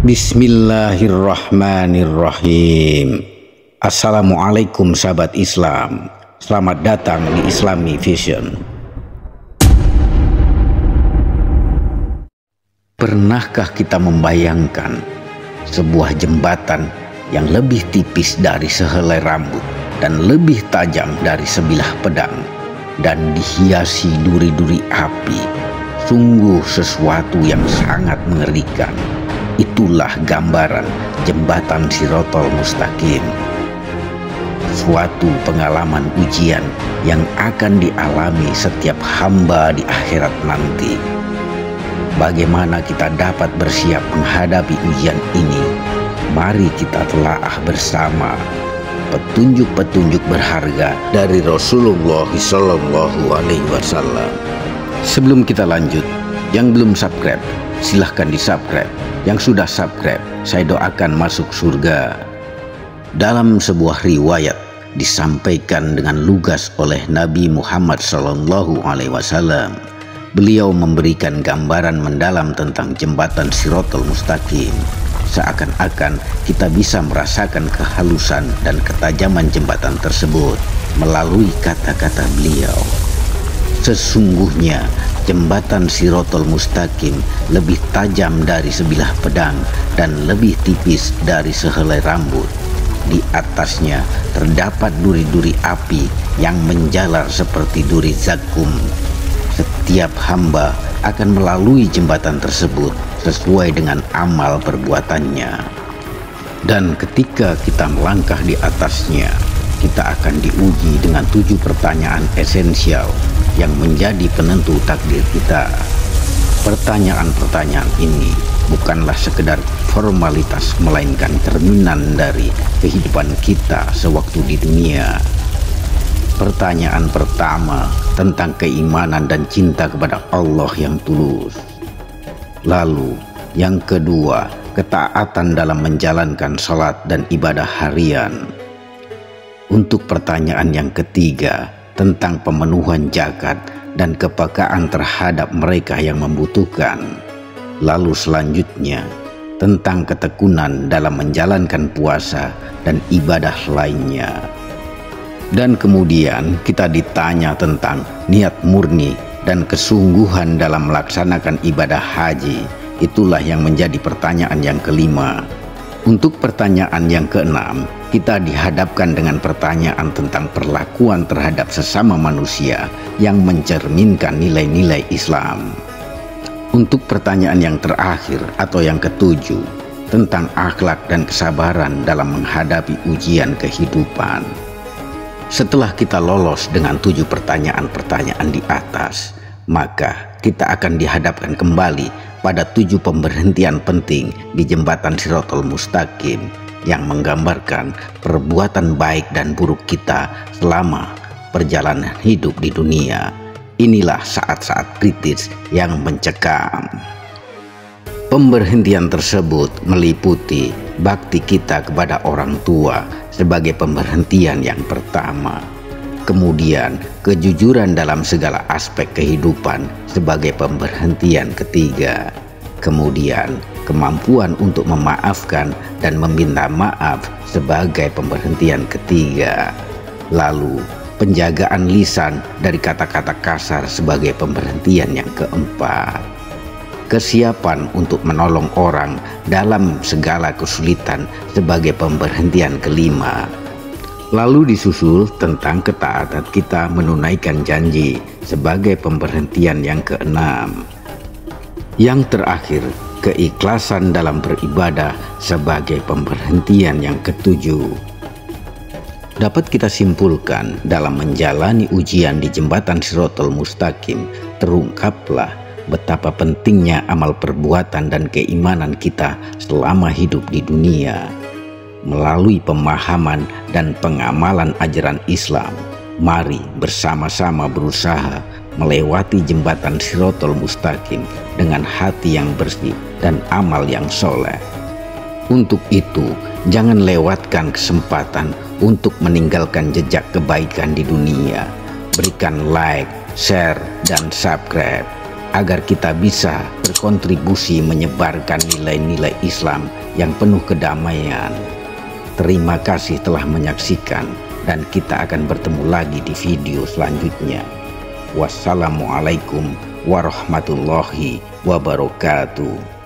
Bismillahirrahmanirrahim. Assalamualaikum sahabat Islam. Selamat datang di Islami Vision. Pernahkah kita membayangkan sebuah jembatan yang lebih tipis dari sehelai rambut dan lebih tajam dari sebilah pedang dan dihiasi duri-duri api? Sungguh sesuatu yang sangat mengerikan. Itulah gambaran jembatan Shiratal Mustaqim. Suatu pengalaman ujian yang akan dialami setiap hamba di akhirat nanti. Bagaimana kita dapat bersiap menghadapi ujian ini? Mari kita telaah bersama petunjuk-petunjuk berharga dari Rasulullah SAW. Sebelum kita lanjut, yang belum subscribe, silahkan di-subscribe. Yang sudah subscribe, saya doakan masuk surga. Dalam sebuah riwayat disampaikan dengan lugas oleh Nabi Muhammad SAW. Beliau memberikan gambaran mendalam tentang jembatan Shiratal Mustaqim. Seakan-akan kita bisa merasakan kehalusan dan ketajaman jembatan tersebut melalui kata-kata beliau. Sesungguhnya jembatan Shiratal Mustaqim lebih tajam dari sebilah pedang dan lebih tipis dari sehelai rambut. Di atasnya terdapat duri-duri api yang menjalar seperti duri zakum. Setiap hamba akan melalui jembatan tersebut sesuai dengan amal perbuatannya. Dan ketika kita melangkah di atasnya, kita akan diuji dengan 7 pertanyaan esensial yang menjadi penentu takdir kita. Pertanyaan-pertanyaan ini bukanlah sekedar formalitas, melainkan cerminan dari kehidupan kita sewaktu di dunia. Pertanyaan pertama tentang keimanan dan cinta kepada Allah yang tulus. Lalu yang kedua, ketaatan dalam menjalankan salat dan ibadah harian. Untuk pertanyaan yang ketiga, tentang pemenuhan zakat dan kepekaan terhadap mereka yang membutuhkan. Lalu selanjutnya, tentang ketekunan dalam menjalankan puasa dan ibadah lainnya. Dan kemudian kita ditanya tentang niat murni dan kesungguhan dalam melaksanakan ibadah haji. Itulah yang menjadi pertanyaan yang kelima. Untuk pertanyaan yang keenam, kita dihadapkan dengan pertanyaan tentang perlakuan terhadap sesama manusia yang mencerminkan nilai-nilai Islam. Untuk pertanyaan yang terakhir atau yang ketujuh, tentang akhlak dan kesabaran dalam menghadapi ujian kehidupan. Setelah kita lolos dengan 7 pertanyaan-pertanyaan di atas, maka kita akan dihadapkan kembali pada 7 pemberhentian penting di jembatan Shiratal Mustaqim yang menggambarkan perbuatan baik dan buruk kita selama perjalanan hidup di dunia. Inilah saat-saat kritis yang mencekam. Pemberhentian tersebut meliputi bakti kita kepada orang tua sebagai pemberhentian yang pertama. Kemudian kejujuran dalam segala aspek kehidupan sebagai pemberhentian ketiga. Kemudian kemampuan untuk memaafkan dan meminta maaf sebagai pemberhentian ketiga. Lalu penjagaan lisan dari kata-kata kasar sebagai pemberhentian yang keempat. Kesiapan untuk menolong orang dalam segala kesulitan sebagai pemberhentian kelima. Lalu disusul tentang ketaatan kita menunaikan janji sebagai pemberhentian yang keenam. Yang terakhir, keikhlasan dalam beribadah sebagai pemberhentian yang ketujuh. Dapat kita simpulkan dalam menjalani ujian di jembatan Shiratal Mustaqim, terungkaplah betapa pentingnya amal perbuatan dan keimanan kita selama hidup di dunia. Melalui pemahaman dan pengamalan ajaran Islam, mari bersama-sama berusaha melewati jembatan Shiratal Mustaqim dengan hati yang bersih dan amal yang soleh. Untuk itu, jangan lewatkan kesempatan untuk meninggalkan jejak kebaikan di dunia. Berikan like, share, dan subscribe. agar kita bisa berkontribusi menyebarkan nilai-nilai Islam yang penuh kedamaian. Terima kasih telah menyaksikan, dan kita akan bertemu lagi di video selanjutnya. Wassalamualaikum warahmatullahi wabarakatuh.